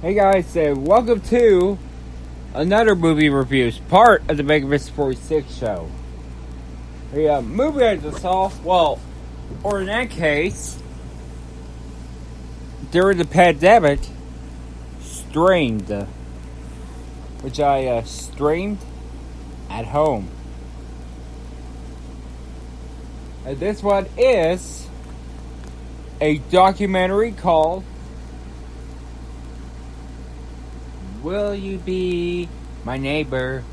Hey guys, welcome to another movie reviews, part of the Mega Vista 46 show. The movie I just saw, or in that case, during the pandemic, streamed, which I streamed at home. And this one is a documentary called Will You Be My Neighbor?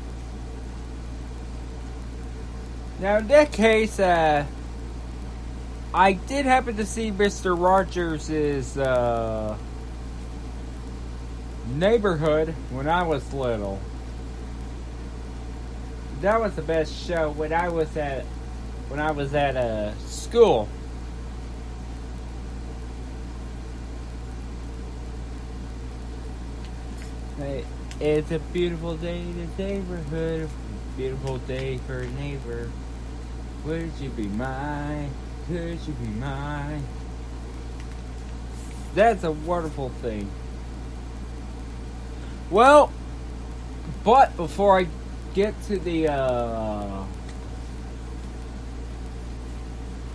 Now, in that case, I did happen to see Mr. Rogers' Neighborhood when I was little. That was the best show when I was at school. It's a beautiful day in the neighborhood. Beautiful day for a neighbor. Would you be mine? Could you be mine? That's a wonderful thing. Well, but before I get to the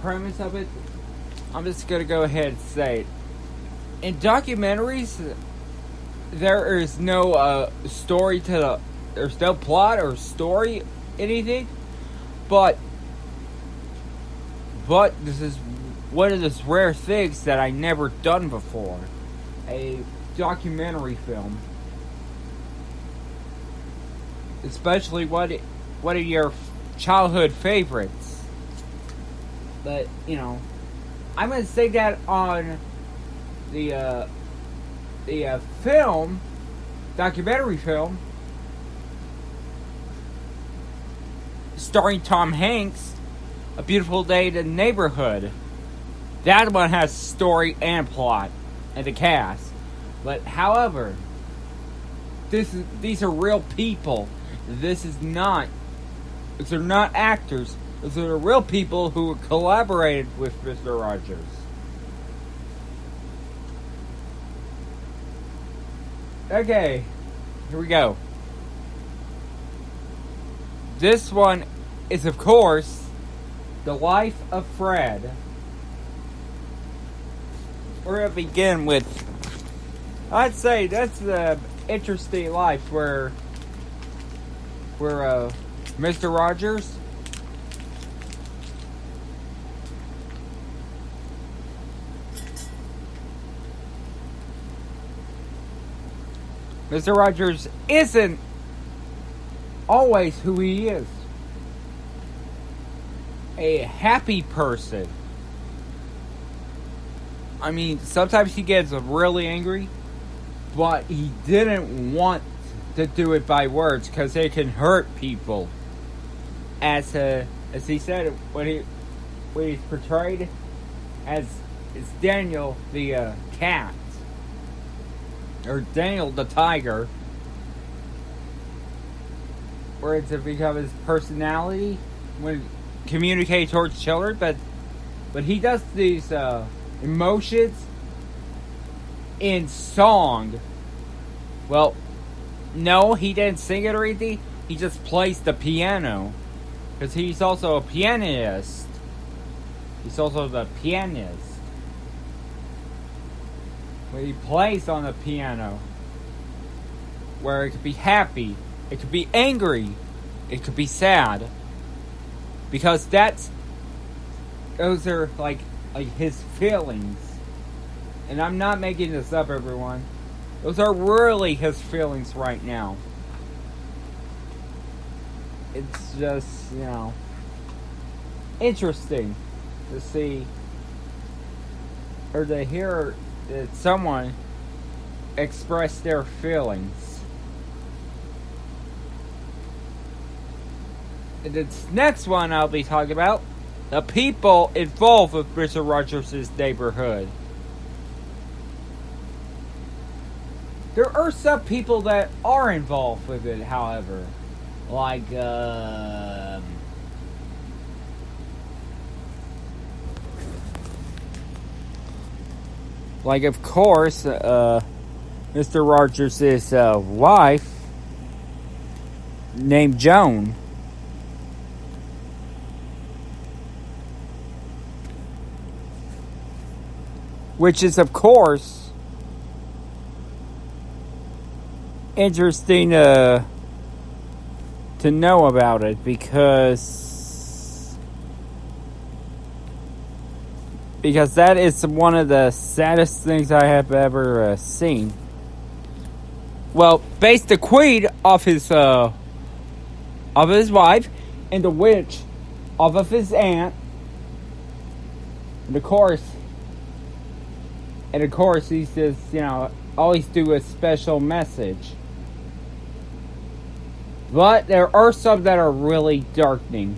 premise of it, I'm just gonna go ahead and say it. In documentaries, there is no story there's no plot or story, anything, but this is one of those rare things that I never done before. A documentary film. Especially one of your childhood favorites. But, I'm going to say that on the documentary film, starring Tom Hanks, A Beautiful Day in the Neighborhood. That one has story and plot and the cast. But, however, these are real people. They're not actors. These are real people who collaborated with Mr. Rogers. Okay, here we go. This one is, of course, The Life of Fred. We're going to begin with, I'd say that's the interesting life where Mr. Rogers isn't always who he is. A happy person. I mean, sometimes he gets really angry, but he didn't want to do it by words because it can hurt people. As he said when he's portrayed as Daniel the cat, or Daniel the tiger, where it's become his personality when communicate towards children, but he does these emotions in song. Well, no, he didn't sing it or anything. He just plays the piano. Because he's also a pianist. He's also the pianist. Where he plays on the piano. Where it could be happy. It could be angry. It could be sad. Because those are like his feelings. And I'm not making this up, everyone. Those are really his feelings right now. It's just, interesting to see or to hear that someone express their feelings. And this next one I'll be talking about, the people involved with Mr. Rogers' Neighborhood. There are some people that are involved with it, however. Like, of course, Mr. Rogers' wife named Joan. Which is, of course, interesting to know about it because that is one of the saddest things I have ever seen. Well, based the queen of his wife and the witch of his aunt, and of course, he's just, always do a special message. But there are some that are really darkening.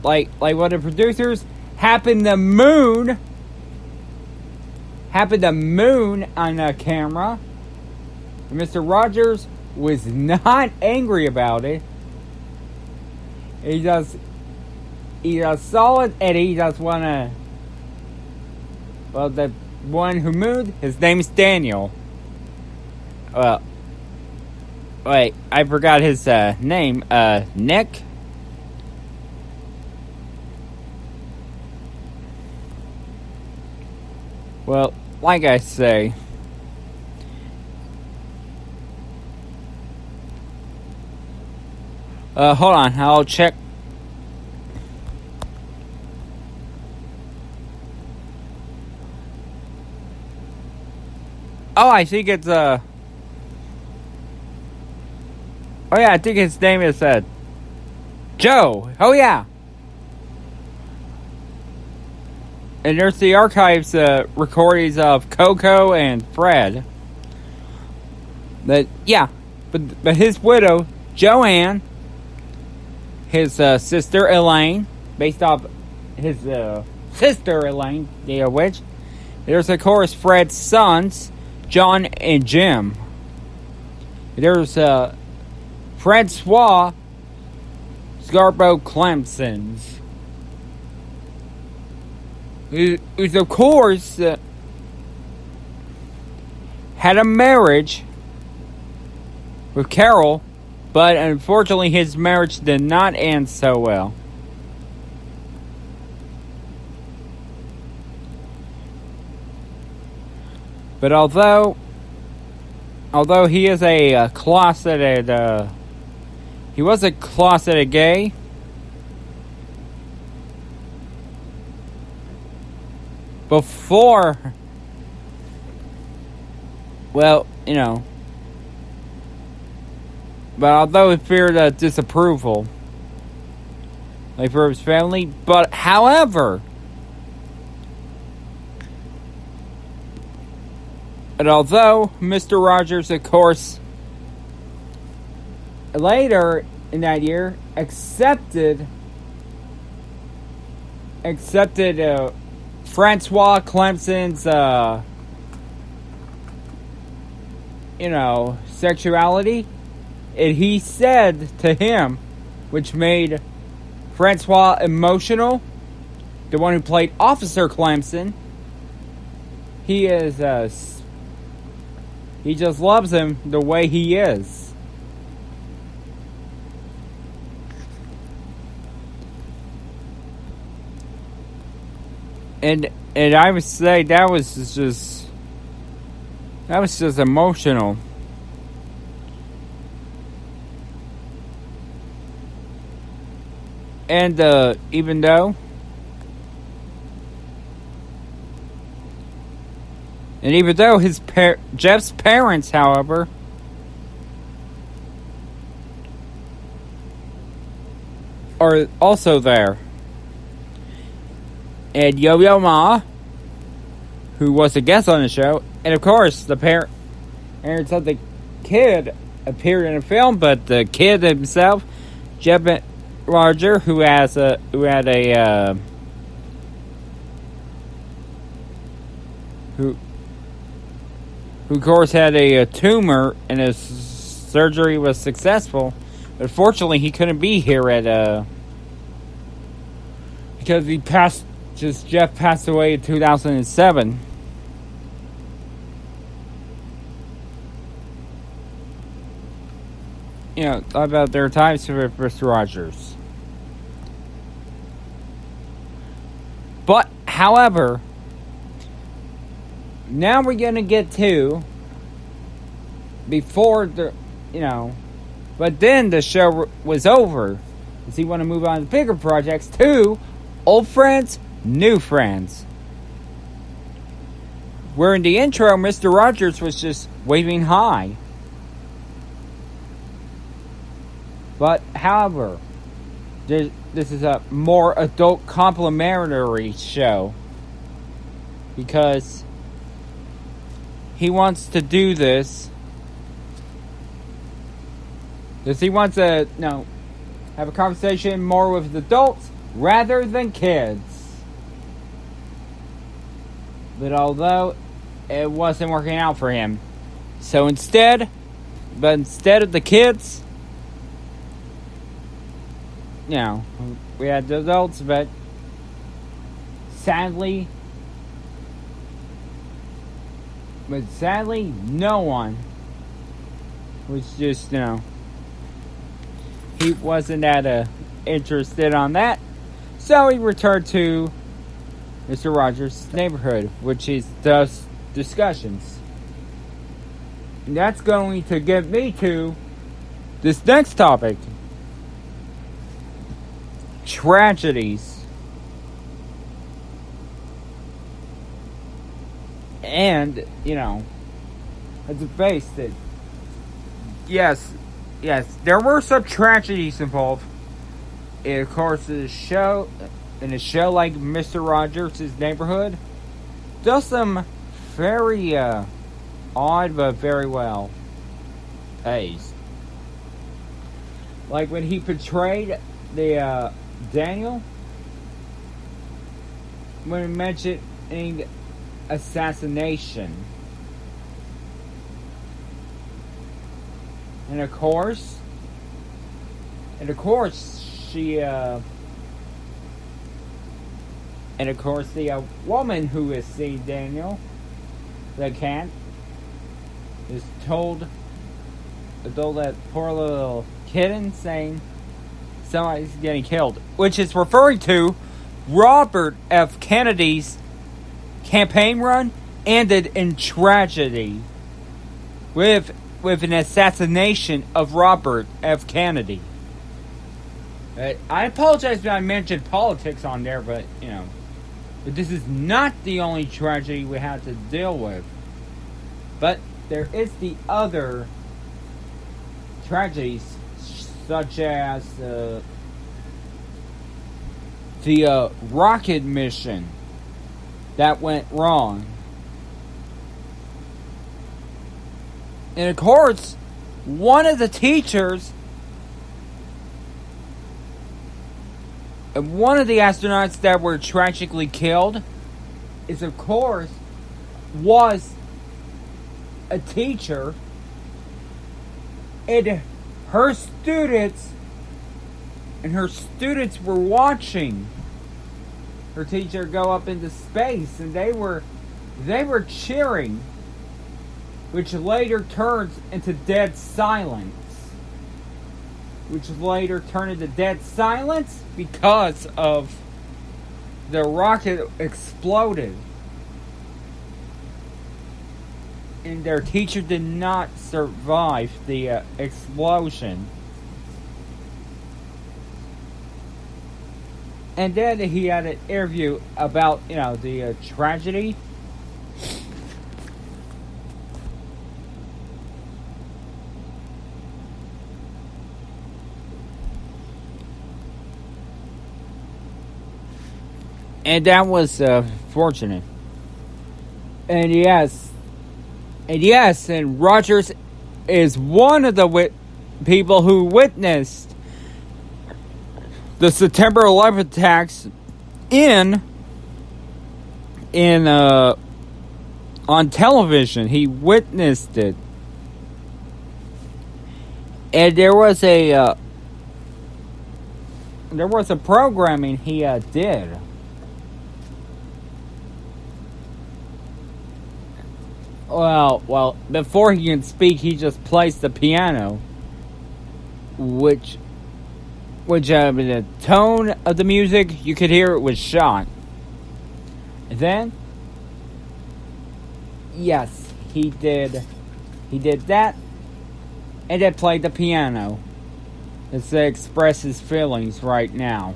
Like when the producers happened to moon on a camera. And Mr. Rogers was not angry about it. He just saw it and he just wanna. Well, the one who mooned, his name's Daniel. Wait, I forgot his name. Nick? Well, like I say, hold on, I'll check. Oh, I think it's, oh yeah, I think his name is, Joe. Oh yeah. And there's the archives, recordings of Coco and Fred. But his widow, Joanne, his, sister, Elaine, based off his, sister, Elaine, the witch. There's, of course, Fred's sons, John and Jim. There's Francois Scarborough Clemson's, who's of course had a marriage with Carol, but unfortunately his marriage did not end so well. But although he is a closeted, he was a closeted gay, before, well, but although he feared disapproval, like for his family, but however, and although Mr. Rogers, of course, later in that year accepted Francois Clemson's sexuality, and he said to him, which made Francois emotional, the one who played Officer Clemson, he just loves him the way he is. And I would say that was just emotional. And even though Jeff's parents, however, are also there. And Yo-Yo Ma, who was a guest on the show, and of course the parents of the kid appeared in the film, but the kid himself, Jeff Roger, who of course had a tumor, and his surgery was successful. But fortunately, he couldn't be here because Jeff passed away in 2007. about their times with Mr. Rogers. But, however, now we're going to get to, before but then the show was over. Does he want to move on to bigger projects to Old Friends, New Friends? Where in the intro, Mr. Rogers was just waving hi. But, however, this is a more adult complimentary show. Because he wants to do this. Because he wants to, have a conversation more with adults rather than kids. But although it wasn't working out for him. So instead of the kids, we had the adults, but sadly, no one was just, he wasn't that interested on that. So he returned to Mr. Rogers' Neighborhood, which is thus discussions. And that's going to get me to this next topic. Tragedies. And, let's face it. Yes, there were some tragedies involved. And of course, in a show like Mr. Rogers' Neighborhood, does some very odd but very well paced. Like when he portrayed the Daniel, when he mentioned assassination. And of course, she, and of course, the woman who has seen Daniel, the cat, is told that poor little kitten saying somebody's getting killed, which is referring to Robert F. Kennedy's campaign run ended in tragedy with an assassination of Robert F. Kennedy. I apologize if I mentioned politics on there, but but this is not the only tragedy we have to deal with. But there is the other tragedies, such as the rocket mission that went wrong. And of course, one of the teachers, one of the astronauts that were tragically killed, was a teacher, and her students were watching her teacher go up into space, and they were cheering, which later turns into dead silence. Because of the rocket exploded. And their teacher did not survive the explosion. And then he had an interview about, the tragedy. And that was fortunate. And Rogers is one of the people who witnessed the September 11th attacks on television. He witnessed it. And there was a programming he did. Well, before he can speak, he just plays the piano. which the tone of the music, you could hear it was shot. And then, yes, he did that, and then played the piano. It's to express his feelings right now.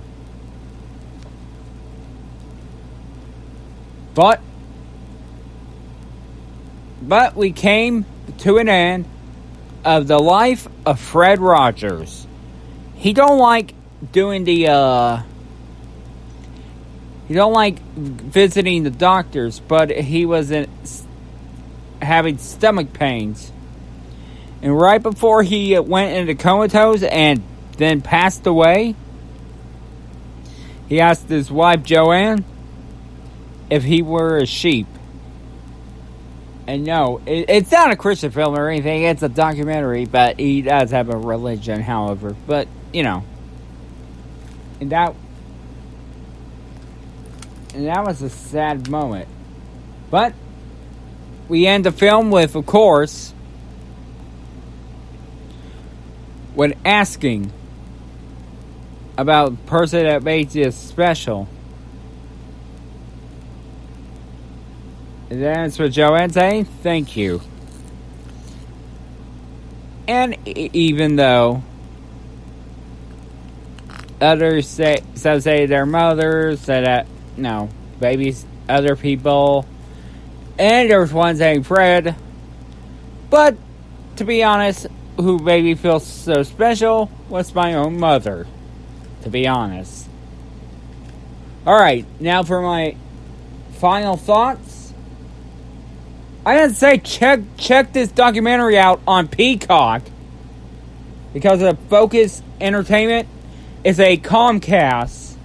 But we came to an end of the life of Fred Rogers. He don't like doing the he don't like visiting the doctors, but he was having stomach pains. And right before he went into comatose and then passed away, he asked his wife Joanne if he were a sheep. And no, it's not a Christian film or anything, it's a documentary, but he does have a religion, however. But, you know, and that was a sad moment. But we end the film with, of course, when asking about the person that made you special. And then it's with Joanne saying, thank you. And even though others say their mothers, say that, no, babies, other people, and there was one saying Fred, but to be honest, who made me feel so special was my own mother, to be honest. Alright, now for my final thoughts. I gotta say, check this documentary out on Peacock, because of Focus Entertainment. It's a Comcast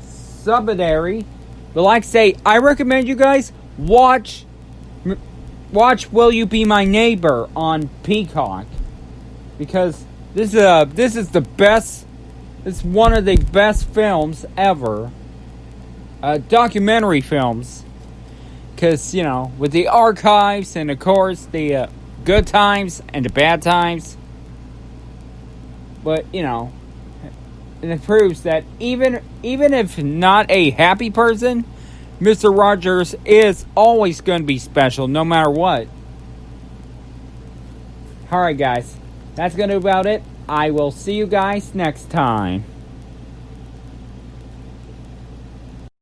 subsidiary. But like I say, I recommend you guys watch Will You Be My Neighbor on Peacock, because this is the best. It's one of the best films ever. Documentary films, because you know, with the archives and of course the good times and the bad times. But you know, and it proves that even if not a happy person, Mr. Rogers is always going to be special, no matter what. Alright guys, that's going to be about it. I will see you guys next time.